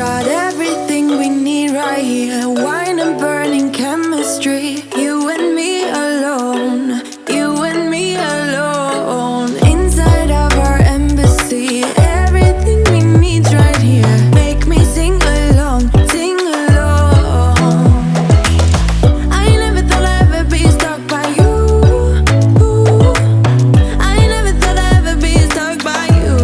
got everything we need right here. Wine and burning chemistry. You and me alone. You and me alone. Inside of our embassy. Everything we need right here. Make me sing along, sing along. I never thought I'd ever be stuck by you. I never thought I'd ever be stuck by you.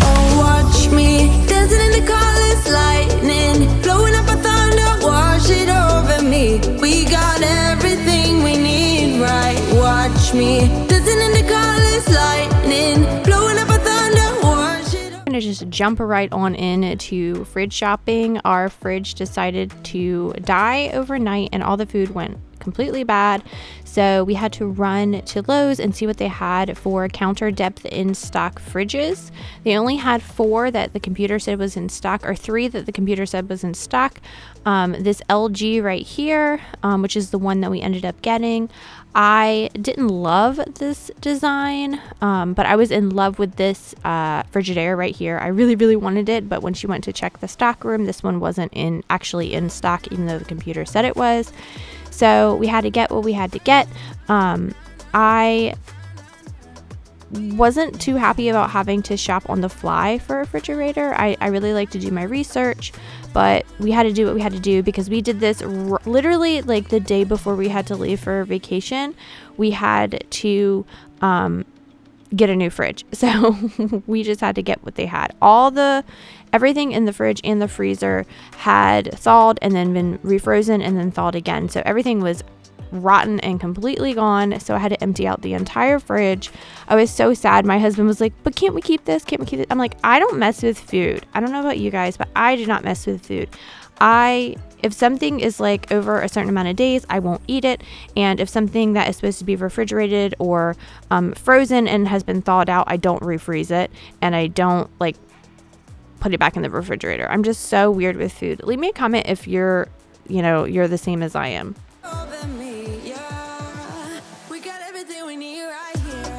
Oh, watch me dancing in the colors, lightning blowing up a thunder, wash it over me. We got everything we need, right? Watch me dancing in the colors, lightning blowing up a thunder, wash it over. I'm gonna just jump right on in to fridge shopping. Our fridge decided to die overnight and all the food went completely bad, so we had to run to Lowe's and see what they had for counter depth in stock fridges. They only had 4 that the computer said was in stock, or 3 that the computer said was in stock. This LG right here, which is the one that we ended up getting. I didn't love this design, but I was in love with this Frigidaire right here. I really wanted it, but when she went to check the stock room, this one wasn't actually in stock, even though the computer said it was. So we had to get what we had to get. I wasn't too happy about having to shop on the fly for a refrigerator. I really like to do my research, but we had to do what we had to do because we did this literally like the day before we had to leave for vacation. We had to get a new fridge, so we just had to get what they had. Everything in the fridge and the freezer had thawed and then been refrozen and then thawed again, so everything was rotten and completely gone. So I had to empty out the entire fridge. I was so sad. My husband was like, but can't we keep this? I'm like, I don't mess with food. I don't know about you guys, but I do not mess with food. If something is like over a certain amount of days, I won't eat it. And if something that is supposed to be refrigerated or frozen and has been thawed out, I don't refreeze it, and I don't like put it back in the refrigerator. I'm just so weird with food. Leave me a comment if you're the same as I am. Over me, yeah. We got everything we need right here.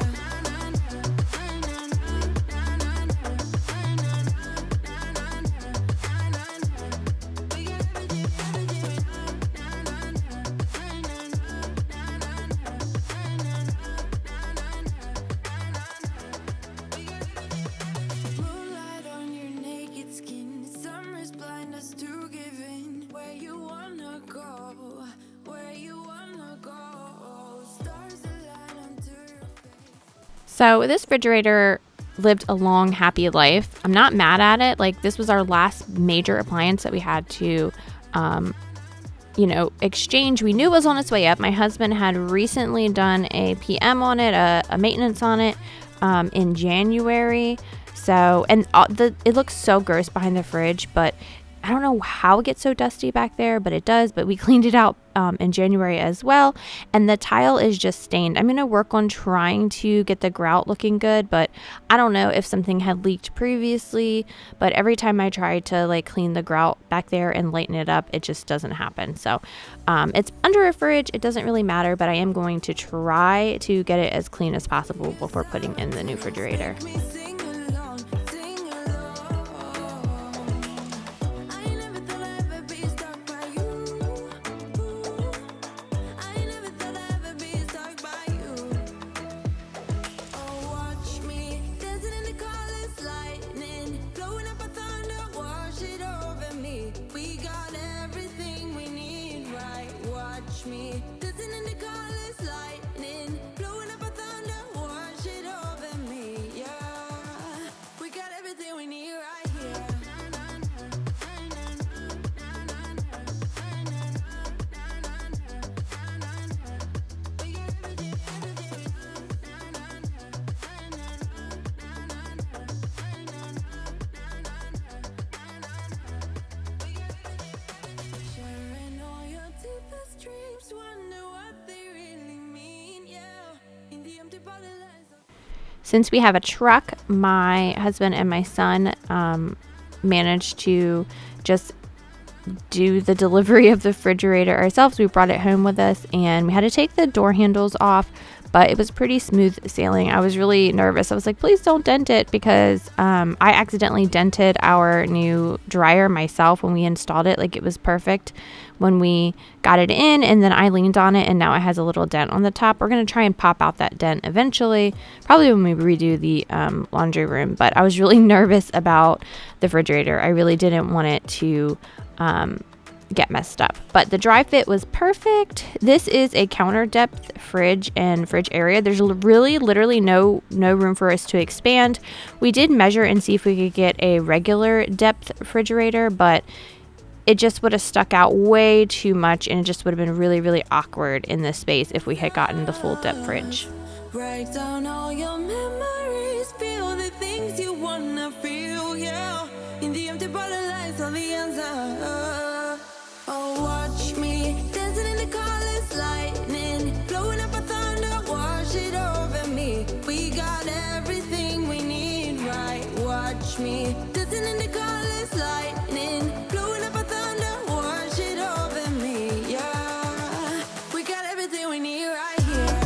Moonlight on your naked skin. Summer's blind us to give in. Where you wanna go? Where you wanna go? Stars align onto your face. So this refrigerator lived a long, happy life. I'm not mad at it. Like, this was our last major appliance that we had to, exchange. We knew it was on its way up. My husband had recently done a PM on it, a maintenance on it, in January. So, and it looks so gross behind the fridge, but I don't know how it gets so dusty back there, but it does. But we cleaned it out in January as well. And the tile is just stained. I'm going to work on trying to get the grout looking good, but I don't know if something had leaked previously. But every time I try to like clean the grout back there and lighten it up, it just doesn't happen. So it's under a fridge. It doesn't really matter, but I am going to try to get it as clean as possible before putting in the new refrigerator. Me sing along, sing along. I never thought I'd ever be stuck by you. I never thought I'd ever be stuck by you. Oh, watch me dancing in the colors, lightning blowing up a thunder, wash it over me. We got everything we need, right? Watch me dancing in the colors, lightning blowing up a thunder, wash it over me, yeah. We got everything we need right here. Sharing all your deepest dreams, wonder what they really mean, yeah. In the empty body lies of Since we have a truck, my husband and my son managed to just do the delivery of the refrigerator ourselves. We brought it home with us, and we had to take the door handles off, but it was pretty smooth sailing. I was really nervous. I was like, please don't dent it, because I accidentally dented our new dryer myself when we installed it. Like, it was perfect when we got it in, and then I leaned on it and now it has a little dent on the top. We're going to try and pop out that dent eventually, probably when we redo the laundry room. But I was really nervous about the refrigerator. I really didn't want it to get messed up, but the dry fit was perfect. This is a counter depth fridge and fridge area. There's really literally no room for us to expand. We did measure and see if we could get a regular depth refrigerator, but it just would have stuck out way too much, and it just would have been really, really awkward in this space if we had gotten the full depth fridge. Break down all your memories, feel the things you wanna feel, yeah. In the empty bottle lights on the answer. Oh, watch me dancing in the colors, lightning blowing up a thunder, wash it over me. We got everything we need, right? Watch me dancing in the colors, lightning blowing up a thunder, wash it over me, yeah. We got everything we need right here.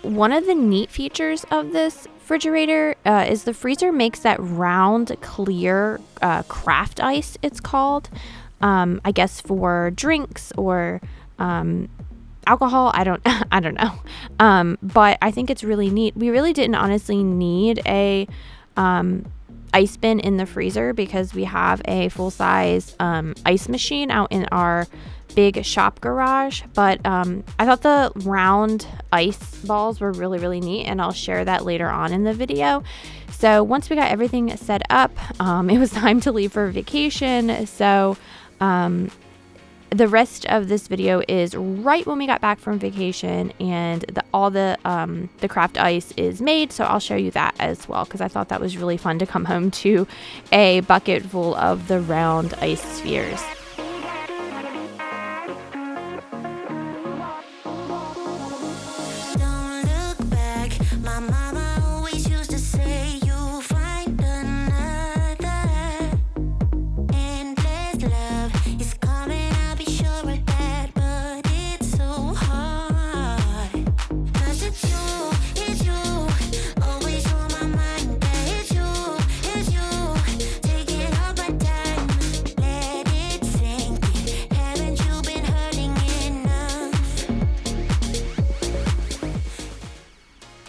One of the neat features of this refrigerator is the freezer makes that round, clear craft ice, it's called. I guess for drinks or alcohol. I don't know. But I think it's really neat. We really didn't honestly need a ice bin in the freezer because we have a full-size ice machine out in our big shop garage, but I thought the round ice balls were really, really neat, and I'll share that later on in the video. So once we got everything set up, it was time to leave for vacation. So the rest of this video is right when we got back from vacation, and all the craft ice is made, so I'll show you that as well, because I thought that was really fun to come home to a bucket full of the round ice spheres.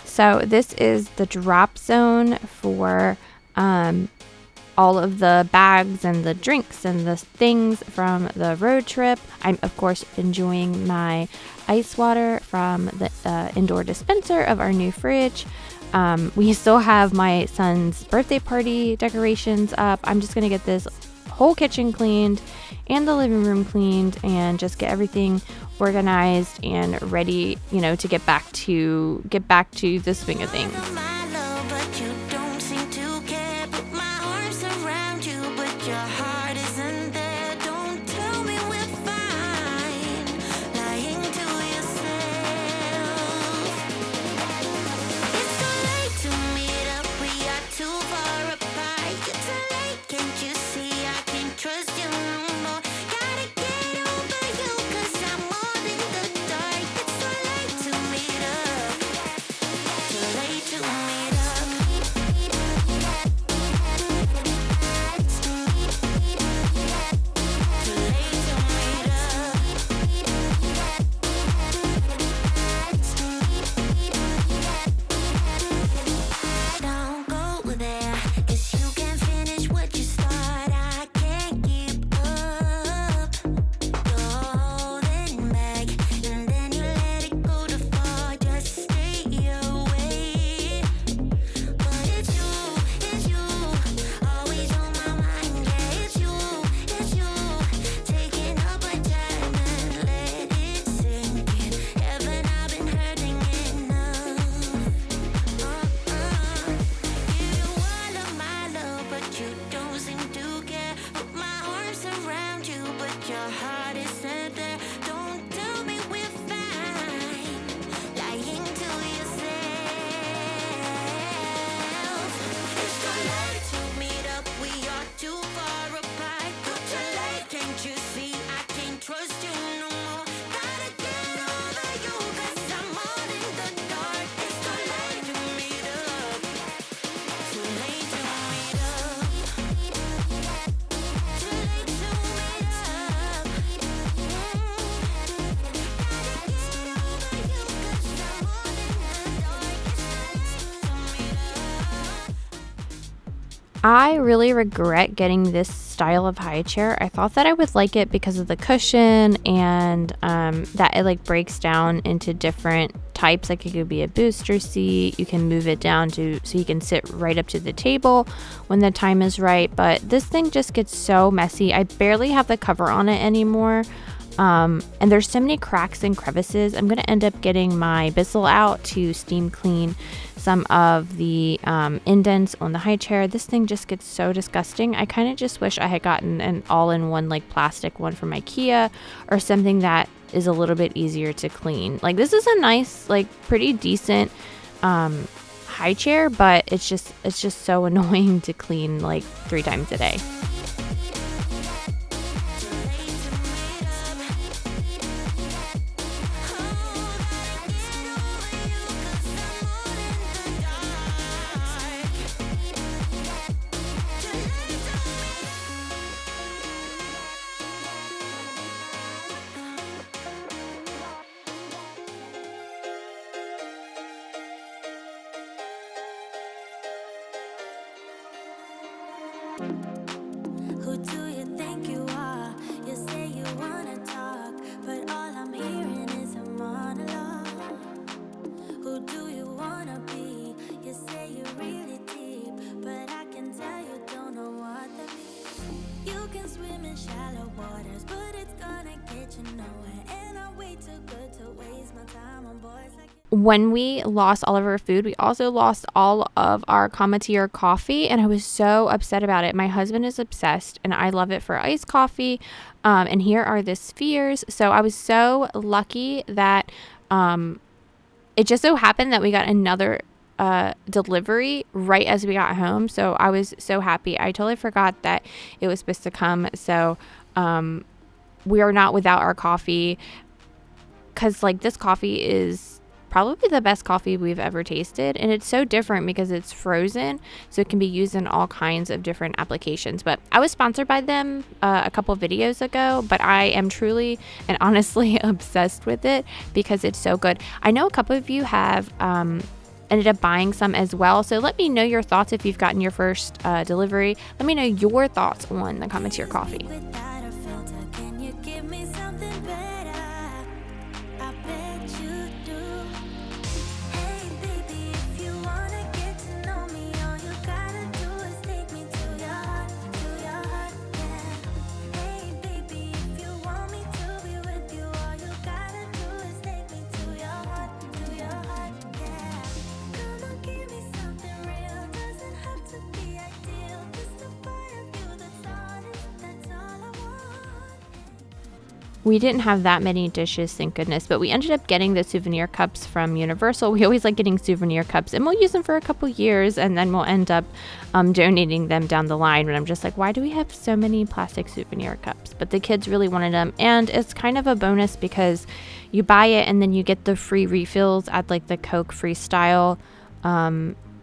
So this is the drop zone for all of the bags and the drinks and the things from the road trip. I'm, of course, enjoying my ice water from the indoor dispenser of our new fridge. We still have my son's birthday party decorations up. I'm just going to get this whole kitchen cleaned and the living room cleaned and just get everything organized and ready, to get back to the swing of things. Too I really regret getting this style of high chair. I thought that I would like it because of the cushion and that it like breaks down into different types. Like it could be a booster seat. You can move it down to so you can sit right up to the table when the time is right. But this thing just gets so messy. I barely have the cover on it anymore. And there's so many cracks and crevices. I'm going to end up getting my Bissell out to steam clean some of the indents on the high chair. This thing just gets so disgusting. I kind of just wish I had gotten an all-in-one like plastic one from IKEA or something that is a little bit easier to clean. Like this is a nice, like pretty decent high chair, but it's just so annoying to clean like 3 times a day. Who do you think you are? You say you wanna talk, but all I'm hearing is a monologue. Who do you wanna be? You say you're really deep, but I can tell you don't know what that means. You can swim in shallow waters, but it's gonna get you nowhere. And I'm way too good to waste my time on boys like you. When we lost all of our food, we also lost all of our Commetier coffee, and I was so upset about it. My husband is obsessed, and I love it for iced coffee. And here are the spheres. So I was so lucky that it just so happened that we got another delivery right as we got home. So I was so happy. I totally forgot that it was supposed to come. So we are not without our coffee, because like this coffee is probably the best coffee we've ever tasted, and it's so different because it's frozen, so it can be used in all kinds of different applications. But I was sponsored by them a couple videos ago, but I am truly and honestly obsessed with it because it's so good. I know a couple of you have ended up buying some as well, so let me know your thoughts if you've gotten your first delivery. Let me know your thoughts on the Commetier coffee. Without a filter, can you give me something better? I bet you do. Hey baby, if you wanna get to know me, all you gotta do is take me to your heart, yeah. Hey baby, if you want me to be with you, all you gotta do is take me to your heart, yeah. Come on, give me something real, doesn't have to be ideal, just a part of you that's honest, that's all I want. We didn't have that many dishes, thank goodness, but we ended up getting the souvenir cups from Universal. We always like getting souvenir cups, and we'll use them for a couple years, and then we'll end up donating them down the line. And I'm just like, why do we have so many plastic souvenir cups? But the kids really wanted them, and it's kind of a bonus because you buy it and then you get the free refills at like the Coke Freestyle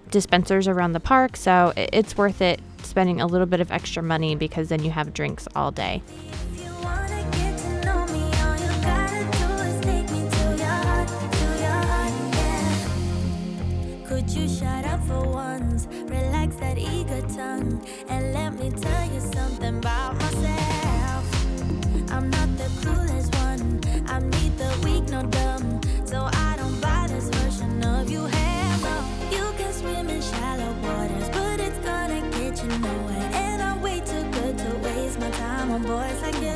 dispensers around the park. So it's worth it spending a little bit of extra money because then you have drinks all day. If you wanna get to know me, all you gotta do is take me to your heart, yeah. Could you shut up for once, relax that eager tongue, and let me tell you something about myself. I'm not the clueless one, I'm neither weak nor dumb, so I don't buy this version of you have. No, you can swim in shallow waters, but it's gonna get you nowhere. And I'm way too good to waste my time on boys like you.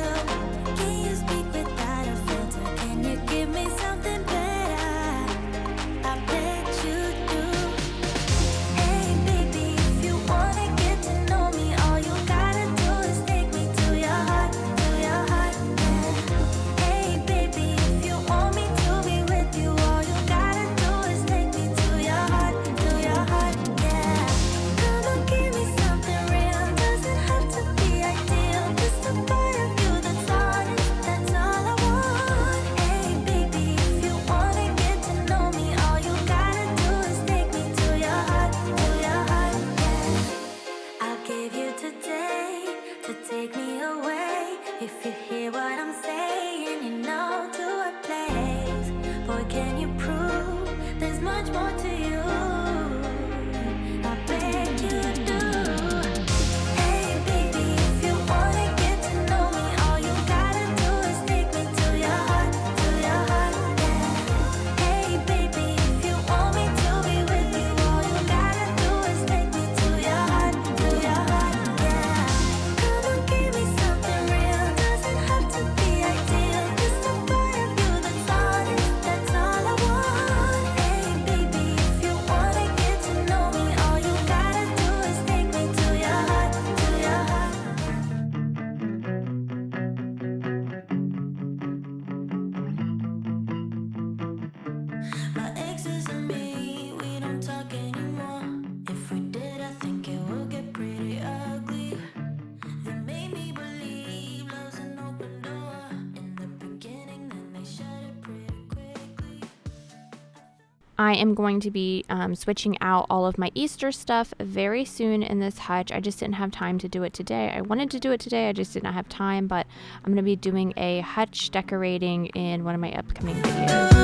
I am going to be switching out all of my Easter stuff very soon in this hutch. I just didn't have time to do it today. I wanted to do it today, I just did not have time, but I'm going to be doing a hutch decorating in one of my upcoming videos.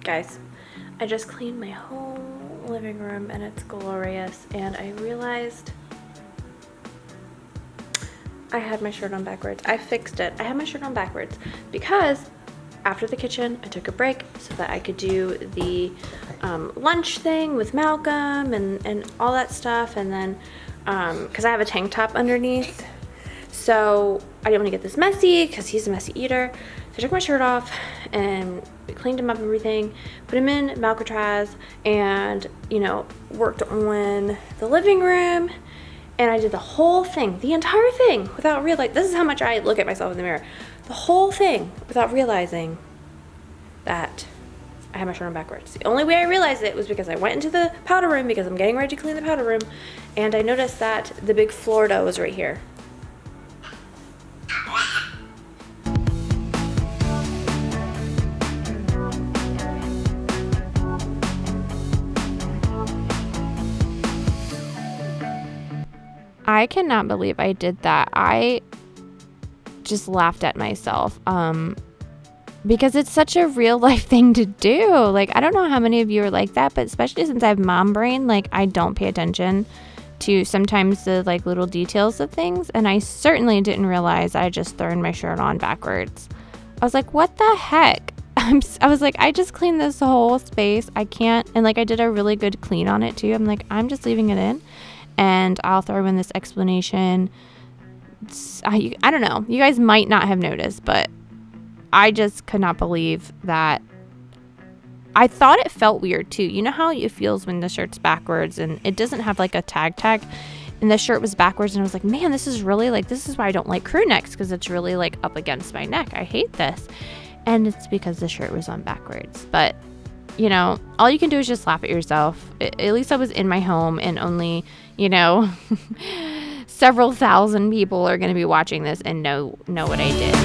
Guys, I just cleaned my whole living room and it's glorious, and I realized I had my shirt on backwards. I fixed it. I had my shirt on backwards because after the kitchen I took a break so that I could do the lunch thing with Malcolm and all that stuff, and then because I have a tank top underneath, so I didn't want to get this messy because he's a messy eater. So I took my shirt off and cleaned him up, everything, put him in Malcatraz, and, you know, worked on the living room. And I did the whole thing, the entire thing, without realizing. This is how much I look at myself in the mirror. The whole thing without realizing that I had my shirt on backwards. The only way I realized it was because I went into the powder room because I'm getting ready to clean the powder room, and I noticed that the big Florida was right here. I cannot believe I did that. I just laughed at myself because it's such a real life thing to do. Like, I don't know how many of you are like that, but especially since I have mom brain, like, I don't pay attention to sometimes the like little details of things, and I certainly didn't realize I just thrown my shirt on backwards. I was like, what the heck? I was like, I just cleaned this whole space. I can't, and like I did a really good clean on it too. I'm like, I'm just leaving it in. And I'll throw in this explanation. I don't know. You guys might not have noticed, but I just could not believe that. I thought it felt weird too. You know how it feels when the shirt's backwards and it doesn't have like a tag, and the shirt was backwards, and I was like, man, this is really like, this is why I don't like crew necks, because it's really like up against my neck. I hate this. And it's because the shirt was on backwards. But you know, all you can do is just laugh at yourself. At least I was in my home, and only, you know, several thousand people are going to be watching this and know what I did.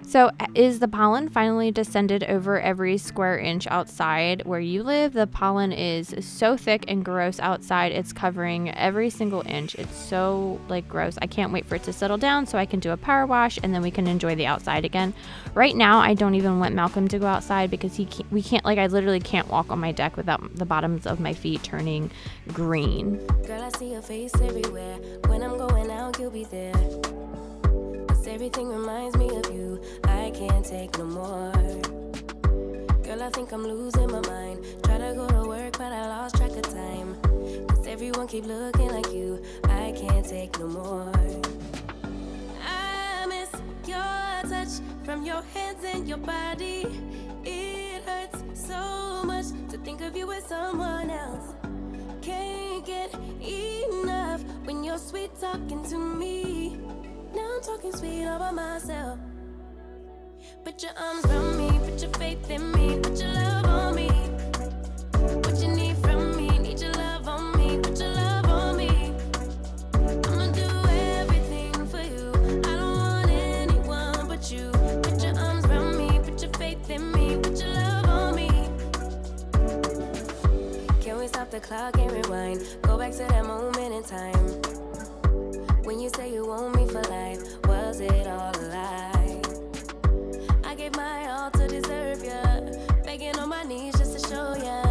So, is the pollen finally descended over every square inch outside where you live? The pollen is so thick and gross outside. It's covering every single inch. It's so like gross. I can't wait for it to settle down so I can do a power wash and then we can enjoy the outside again. Right now, I don't even want Malcolm to go outside because we can't, like, I literally can't walk on my deck without the bottoms of my feet turning green. Girl, I see your face everywhere. When I'm going out, you'll be there. Everything reminds me of you. I can't take no more. Girl, I think I'm losing my mind. Try to go to work, but I lost track of time. 'Cause everyone keep looking like you. I can't take no more. I miss your touch from your hands and your body. It hurts so much to think of you as someone else. Can't get enough when you're sweet talking to me. Now I'm talking sweet all by myself. Put your arms around me, put your faith in me, put your love on me. What you need from me, need your love on me, put your love on me. I'ma do everything for you. I don't want anyone but you. Put your arms around me, put your faith in me, put your love on me. Can we stop the clock and rewind? Go back to that moment in time. When you say you want me for life, was it all a lie? I gave my all to deserve ya, begging on my knees just to show ya.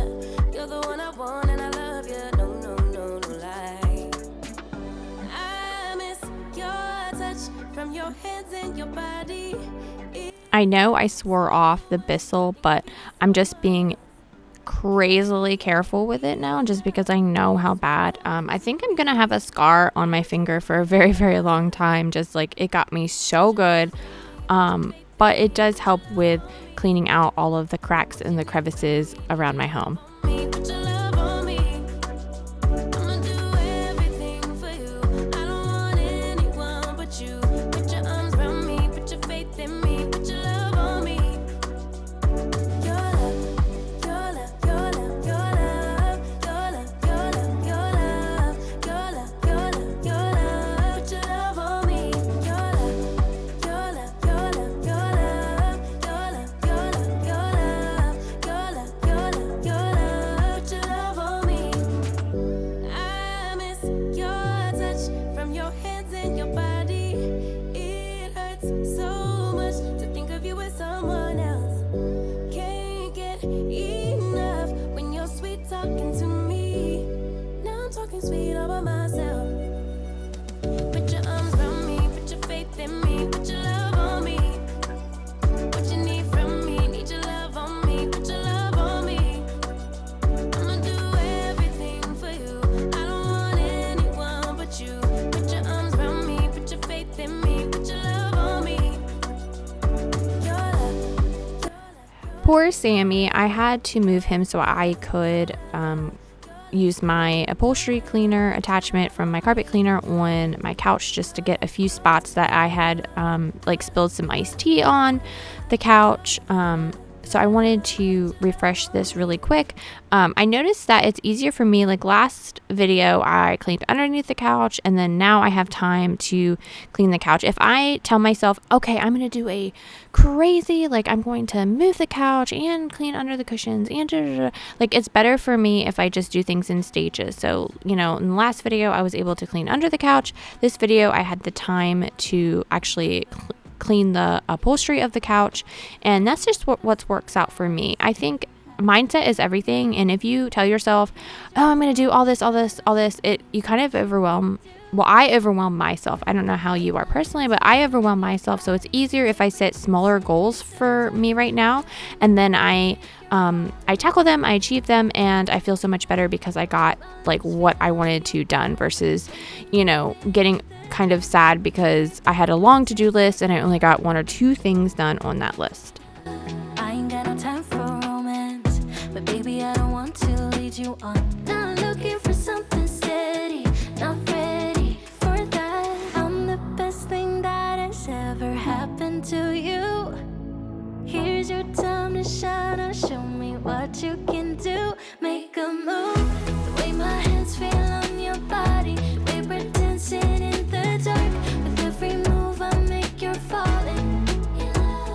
You're the one I want and I love ya, no, no, no, no lie. I miss your touch from your hands and your body. I know I swore off the Bissell, but I'm just being crazily careful with it now just because I know how bad. I think I'm gonna have a scar on my finger for a very, very long time. Just like it got me so good. But it does help with cleaning out all of the cracks and the crevices around my home. Put your love on me. I'ma do everything for you. I don't want anyone but you. Put your arms around me, put your faith in me, put your love on me. Your love, your love, your love, your love, your love, your love, your love, your love, your love, your love. Put your love on me. Your love, your love, your love, your love, your love, your love, your love, your love, your love, your love. Put your love on me. I miss your touch from your hands and your body. It hurts so much to think of you as someone else. Can't get enough when you're sweet talking to me. Now I'm talking sweet all by myself. Put your arms around me, put your faith in me, put your love on me. What you need from me, need your love on me, put your love on me. I'ma do everything for you. I don't want anyone but you. Put your arms around me, put your faith in me, put your love on me. Your love. Poor Sammy, I had to move him so I could use my upholstery cleaner attachment from my carpet cleaner on my couch just to get a few spots that I had like spilled some iced tea on the couch. So I wanted to refresh this really quick. I noticed that it's easier for me. Like last video, I cleaned underneath the couch, and then now I have time to clean the couch. If I tell myself, okay, I'm going to do a crazy, like I'm going to move the couch and clean under the cushions and like it's better for me if I just do things in stages. So, you know, in the last video, I was able to clean under the couch. This video, I had the time to actually clean the upholstery of the couch, and that's just what works out for me. I think mindset is everything, and if you tell yourself, oh, I'm going to do all this, you kind of overwhelm. Well, I overwhelm myself. I don't know how you are personally, but I overwhelm myself. So it's easier if I set smaller goals for me right now, and then I tackle them, I achieve them, and I feel so much better because I got like what I wanted to done versus, you know, getting kind of sad because I had a long to-do list and I only got 1 or 2 things done on that list. I ain't got no time for romance, but baby, I don't want to lead you on. Not looking for something steady, not ready for that. I'm the best thing that has ever happened to you. Here's your time to shine, or show me what you can do. Make a move, the way my hands feel on your body, the way we're dancing in the dark. With every move I make, you're falling in love.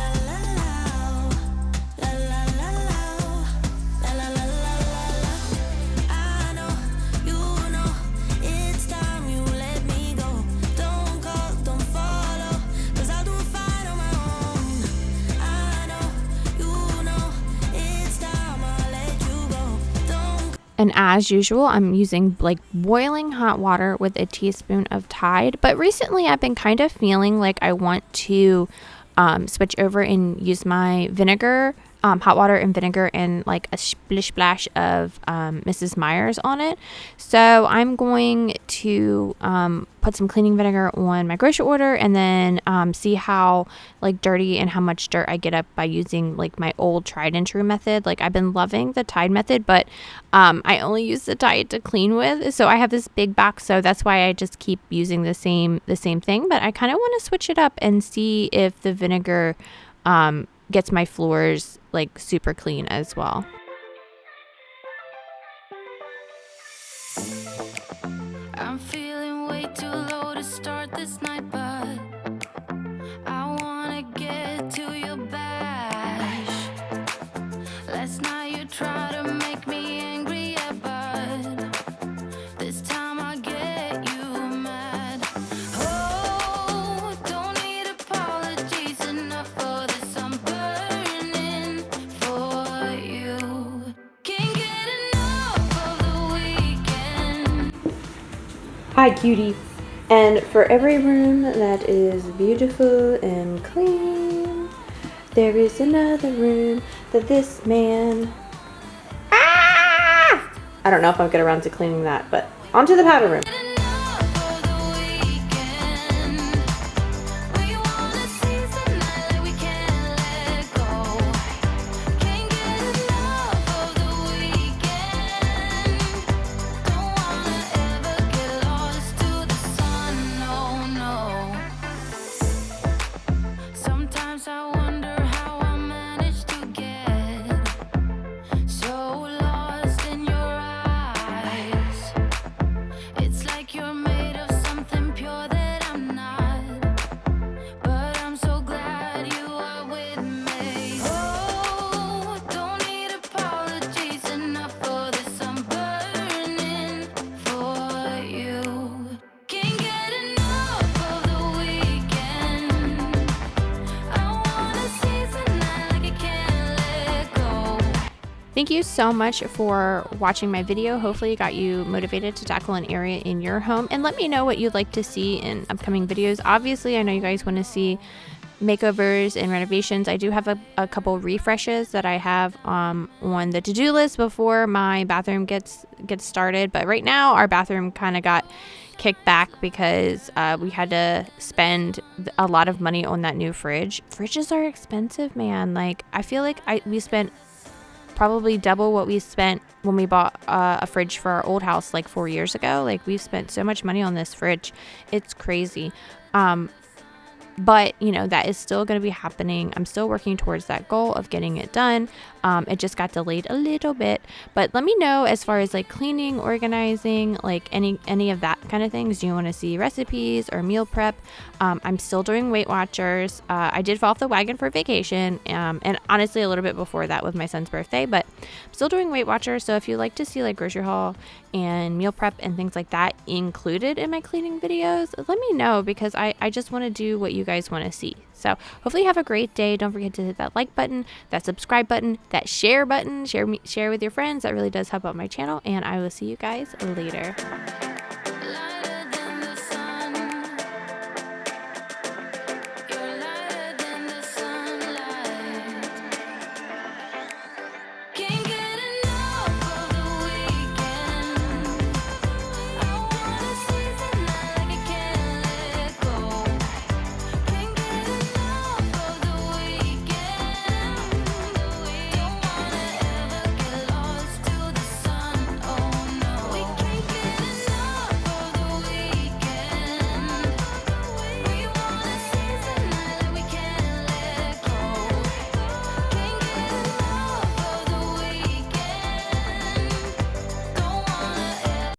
And as usual, I'm using like boiling hot water with a teaspoon of Tide. But recently I've been kind of feeling like I want to switch over and use my vinegar, hot water and vinegar, and like a splash of Mrs. Meyer's on it. So I'm going to put some cleaning vinegar on my grocery order, and then see how like dirty and how much dirt I get up by using like my old tried and true method. Like I've been loving the Tide method, but I only use the Tide to clean with, so I have this big box, so that's why I just keep using the same thing. But I kind of want to switch it up and see if the vinegar gets my floors like super clean as well. I'm feeling way too low to start this night, but I wanna get to your bash. Last night you tried to make me angry, yeah, but this time I get you mad. Oh, don't need apologies enough for this. I'm burning for you. Can't get enough of the weekend. Hi, cutie. And for every room that is beautiful and clean, there is another room that this man... Ah! I don't know if I'll get around to cleaning that, but onto the powder room. Enough of the weekend. Thank you so much for watching my video. Hopefully it got you motivated to tackle an area in your home, and let me know what you'd like to see in upcoming videos. Obviously, I know you guys want to see makeovers and renovations. I do have a couple refreshes that I have on the to-do list before my bathroom gets started, but right now our bathroom kind of got kicked back because we had to spend a lot of money on that new fridge. Fridges are expensive, man. Like, I feel like we spent probably double what we spent when we bought a fridge for our old house like 4 years ago. Like, we've spent so much money on this fridge. It's crazy. But, you know, that is still going to be happening. I'm still working towards that goal of getting it done. It just got delayed a little bit. But let me know as far as like cleaning, organizing, like any of that kind of things. Do you want to see recipes or meal prep? I'm still doing Weight Watchers. I did fall off the wagon for vacation, and honestly a little bit before that with my son's birthday, but I'm still doing Weight Watchers. So if you like to see like grocery haul and meal prep and things like that included in my cleaning videos, let me know, because I just want to do what you guys want to see. So hopefully you have a great day. Don't forget to hit that like button, that subscribe button, that share button. Share with your friends. That really does help out my channel, and I will see you guys later.